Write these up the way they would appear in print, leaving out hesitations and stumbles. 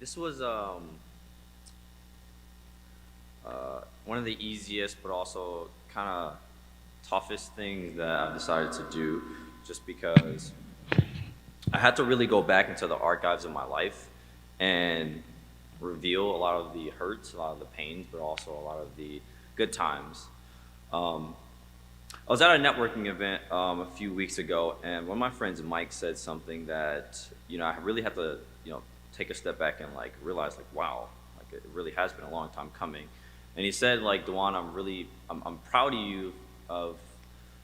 This was one of the easiest, but also kind of toughest things that I've decided to do, just because I had to really go back into the archives of my life and reveal a lot of the hurts, a lot of the pains, but also a lot of the good times. Um, I was at a networking event a few weeks ago, and one of my friends, Mike, said something that I really had to take a step back and like realize like wow, like it really has been a long time coming. And he said like Dujuan, I'm proud of you of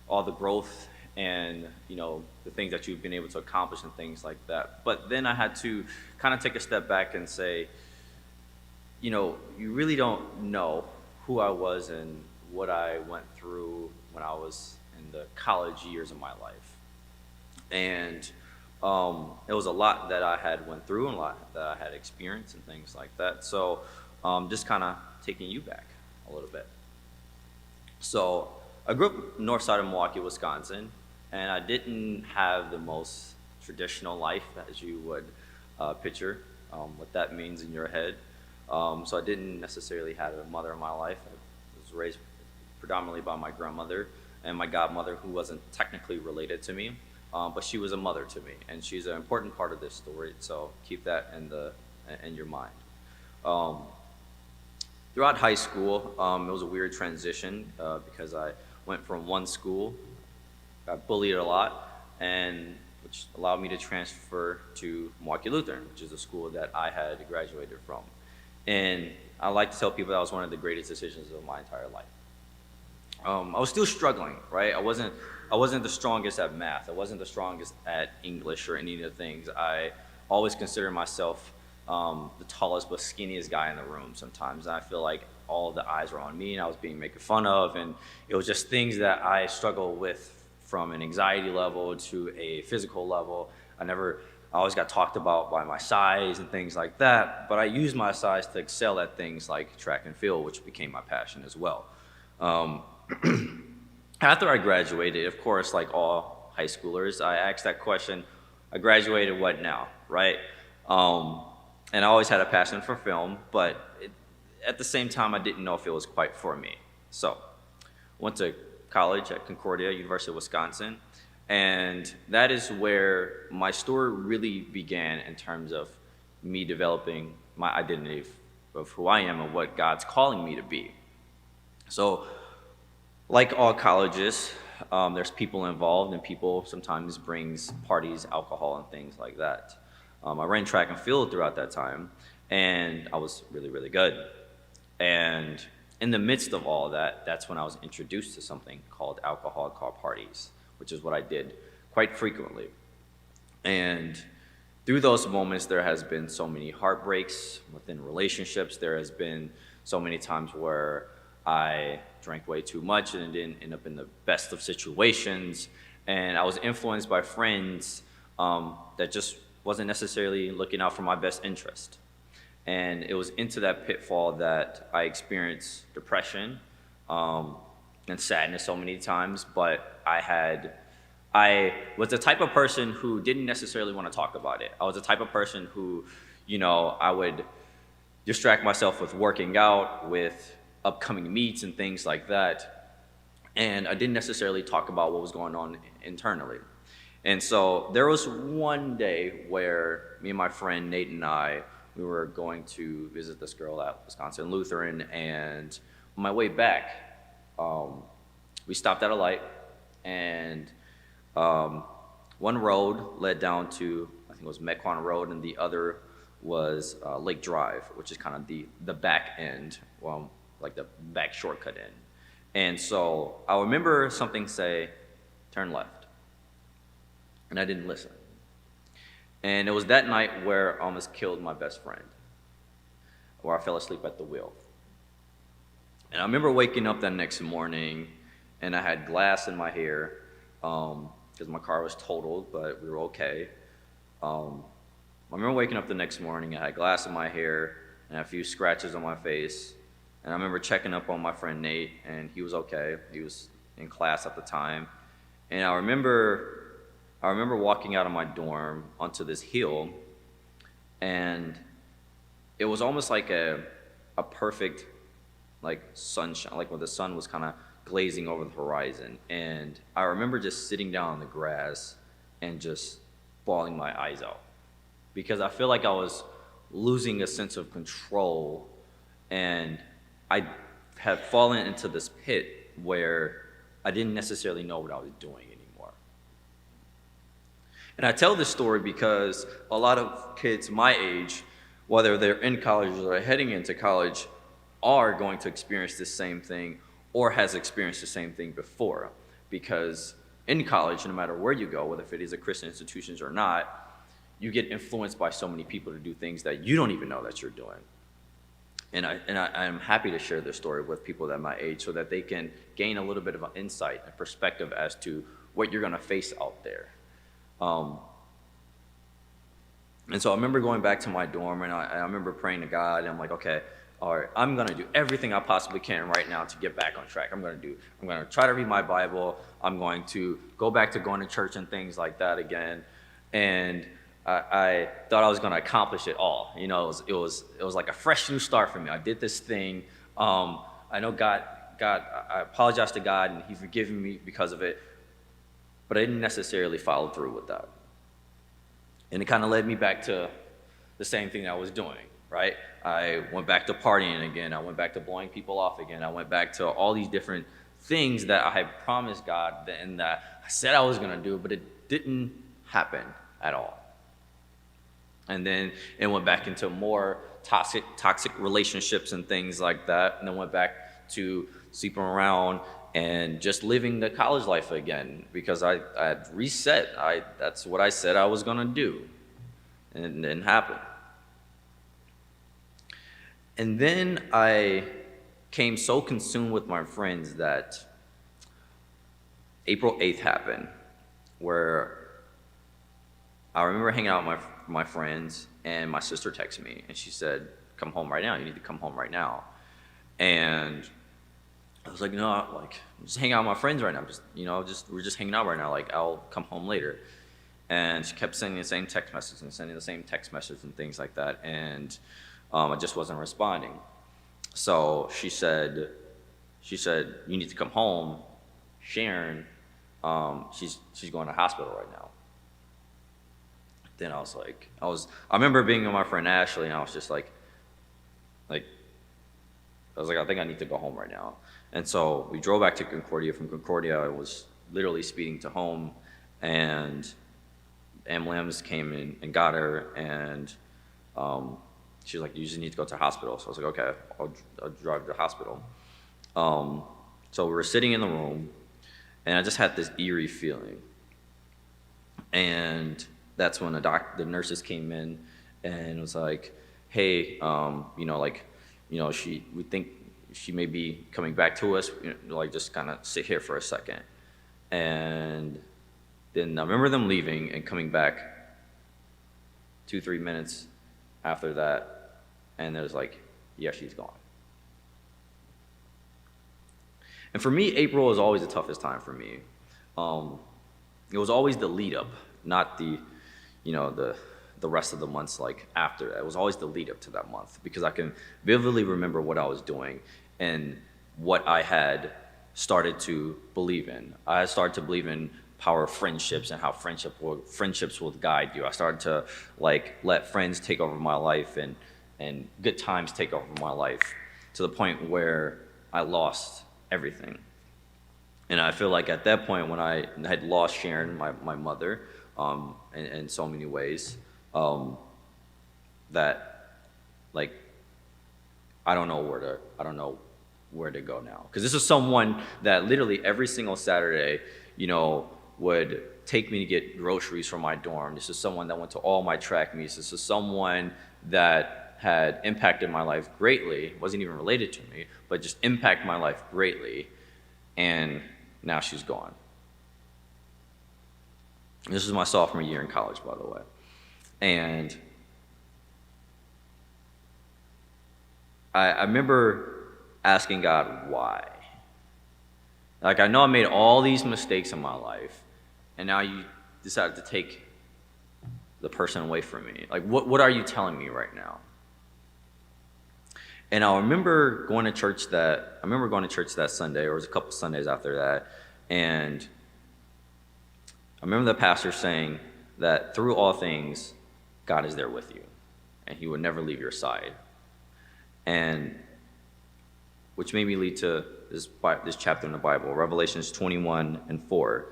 all the growth and the things that you've been able to accomplish and things like that. But then I had to kind of take a step back and say, you really don't know who I was and what I went through when I was in the college years of my life. And it was a lot that I had went through and a lot that I had experienced and things like that. So just kind of taking you back a little bit. So I grew up north side of Milwaukee, Wisconsin, and I didn't have the most traditional life as you would picture what that means in your head. So I didn't necessarily have a mother in my life. I was raised predominantly by my grandmother and my godmother, who wasn't technically related to me, but she was a mother to me, and she's an important part of this story. So keep that in your mind. Um, Throughout high school, it was a weird transition because I went from one school, got bullied a lot, and which allowed me to transfer to Milwaukee Lutheran, which is a school that I had graduated from. And I like to tell people that was one of the greatest decisions of my entire life. I was still struggling, right? I wasn't the strongest at math. I wasn't the strongest at English or any of the things. I always consider myself the tallest but skinniest guy in the room sometimes. And I feel like all of the eyes were on me and I was being made fun of. And it was just things that I struggled with from an anxiety level to a physical level. I always got talked about by my size and things like that. But I used my size to excel at things like track and field, which became my passion as well. Um, After I graduated, of course, like all high schoolers, I asked that question, I graduated, what now, right? Um, and I always had a passion for film, but at the same time, I didn't know if it was quite for me. So, went to college at Concordia, University of Wisconsin, and that is where my story really began in terms of me developing my identity of who I am and what God's calling me to be. So, like all colleges, there's people involved, and people sometimes brings parties, alcohol, and things like that. I ran track and field throughout that time, and I was really, really good. And in the midst of all that, that's when I was introduced to something called alcohol car parties, which is what I did quite frequently. And through those moments, there has been so many heartbreaks within relationships. There has been so many times where I drank way too much and didn't end up in the best of situations. And I was influenced by friends that just wasn't necessarily looking out for my best interest. And it was into that pitfall that I experienced depression and sadness so many times. But I was the type of person who didn't necessarily want to talk about it. I was the type of person who, I would distract myself with working out, with upcoming meets and things like that. And I didn't necessarily talk about what was going on internally. And so there was one day where me and my friend Nate and we were going to visit this girl at Wisconsin Lutheran. And on my way back, we stopped at a light, and one road led down to, I think it was Mequon Road, and the other was Lake Drive, which is kind of the back end, like the back shortcut in. And so I remember something say, turn left. And I didn't listen. And it was that night where I almost killed my best friend, where I fell asleep at the wheel. And I remember waking up that next morning, and I had glass in my hair, because my car was totaled, but we were okay. I remember waking up the next morning, I had glass in my hair, and a few scratches on my face. And I remember checking up on my friend Nate, and he was okay. He was in class at the time. And I remember walking out of my dorm onto this hill, and it was almost like a perfect like sunshine, like when the sun was kind of glazing over the horizon. And I remember just sitting down on the grass and just bawling my eyes out because I feel like I was losing a sense of control, and I had fallen into this pit where I didn't necessarily know what I was doing anymore. And I tell this story because a lot of kids my age, whether they're in college or they're heading into college, are going to experience this same thing or has experienced the same thing before. Because in college, no matter where you go, whether if it is a Christian institutions or not, you get influenced by so many people to do things that you don't even know that you're doing. And I'm happy to share this story with people that my age so that they can gain a little bit of an insight and perspective as to what you're going to face out there. And so I remember going back to my dorm, and I remember praying to God, and I'm like, okay, all right, I'm going to do everything I possibly can right now to get back on track. I'm going to try to read my Bible. I'm going to go back to going to church and things like that again. And I thought I was going to accomplish it all. You know, it was like a fresh new start for me. I did this thing. I know God, I apologized to God, and He forgiven me because of it, but I didn't necessarily follow through with that. And it kind of led me back to the same thing I was doing, right? I went back to partying again. I went back to blowing people off again. I went back to all these different things that I had promised God and that I said I was going to do, but it didn't happen at all. And then it went back into more toxic relationships and things like that. And then went back to sleeping around and just living the college life again because I had reset. That's what I said I was going to do. And it didn't happen. And then I came so consumed with my friends that April 8th happened, where I remember hanging out with my friends, and my sister texted me, and she said, come home right now. You need to come home right now. And I was like, no, I'm just hanging out with my friends right now. We're just hanging out right now. Like, I'll come home later. And she kept sending the same text message and things like that. And I just wasn't responding. So she said, you need to come home. Sharon, she's going to hospital right now. Then I remember being with my friend Ashley, and I was just I think I need to go home right now. And so we drove back to Concordia. From Concordia, I was literally speeding to home, and ambulance came in and got her, and she was like, you just need to go to the hospital. So I was like, okay, I'll drive to the hospital. So we were sitting in the room, and I just had this eerie feeling. And that's when the nurses came in and was like, hey, we think she may be coming back to us, just kind of sit here for a second. And then I remember them leaving and coming back 2-3 minutes after that, and it was like, yeah, she's gone. And for me, April was always the toughest time for me. It was always the lead up, not the rest of the months after that. It was always the lead up to that month because I can vividly remember what I was doing and what I had started to believe in. I had started to believe in power of friendships and how friendships will guide you. I started to let friends take over my life and good times take over my life to the point where I lost everything. And I feel like at that point when I had lost Sharon, my mother, in so many ways, that I don't know where to go now. Because this is someone that literally every single Saturday, would take me to get groceries from my dorm. This is someone that went to all my track meets. This is someone that had impacted my life greatly. Wasn't even related to me, but just impacted my life greatly. And now she's gone. This is my sophomore year in college, by the way. And I remember asking God why. I know I made all these mistakes in my life, and now you decided to take the person away from me. What are you telling me right now? And I remember going to church that Sunday, or it was a couple Sundays after that, and I remember the pastor saying that through all things, God is there with you, and he would never leave your side. And which made me lead to this chapter in the Bible, Revelations 21:4.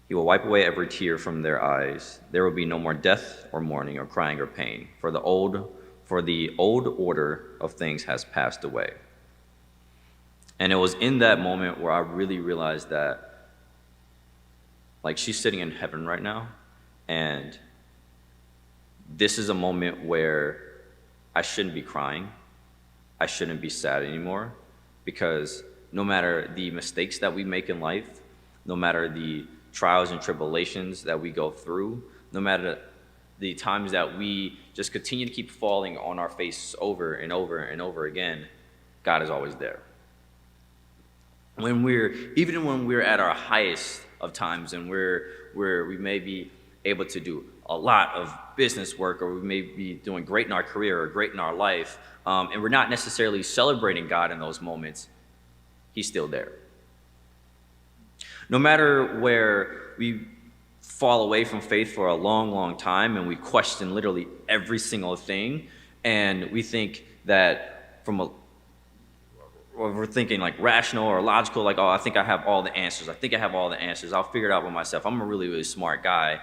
He will wipe away every tear from their eyes. There will be no more death or mourning or crying or pain, for the old order of things has passed away. And it was in that moment where I really realized that, like, she's sitting in heaven right now, and this is a moment where I shouldn't be crying. I shouldn't be sad anymore, because no matter the mistakes that we make in life, no matter the trials and tribulations that we go through, no matter the times that we just continue to keep falling on our face over and over and over again, God is always there. Even when we're at our highest of times, and we may be able to do a lot of business work, or we may be doing great in our career or great in our life, and we're not necessarily celebrating God in those moments, he's still there. No matter where we fall away from faith for a long, long time, and we question literally every single thing, and we think that or we're thinking like rational or logical, like, oh, I think I have all the answers. I'll figure it out by myself. I'm a really, really smart guy.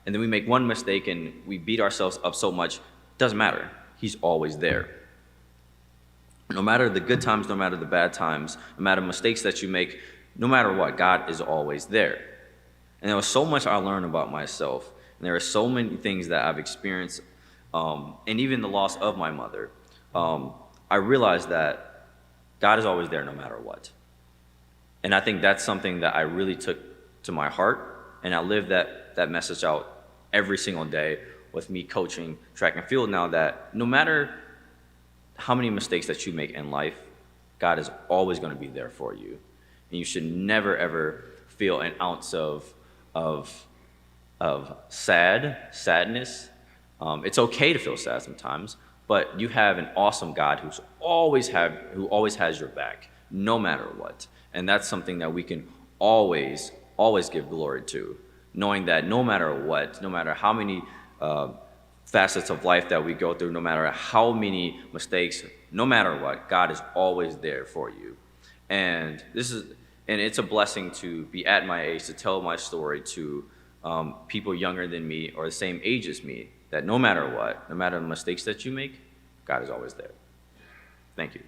And then we make one mistake and we beat ourselves up so much. Doesn't matter. He's always there. No matter the good times, no matter the bad times, no matter mistakes that you make, no matter what, God is always there. And there was so much I learned about myself. And there are so many things that I've experienced, and even the loss of my mother. I realized that God is always there no matter what. And I think that's something that I really took to my heart, and I live that message out every single day with me coaching track and field now, that no matter how many mistakes that you make in life, God is always going to be there for you. And you should never, ever feel an ounce of sadness. It's okay to feel sad sometimes, but you have an awesome God who always has your back, no matter what. And that's something that we can always give glory to, knowing that no matter what, no matter how many facets of life that we go through, no matter how many mistakes, no matter what, God is always there for you. And it's a blessing to be at my age, to tell my story to people younger than me or the same age as me, that no matter what, no matter the mistakes that you make, God is always there. Thank you.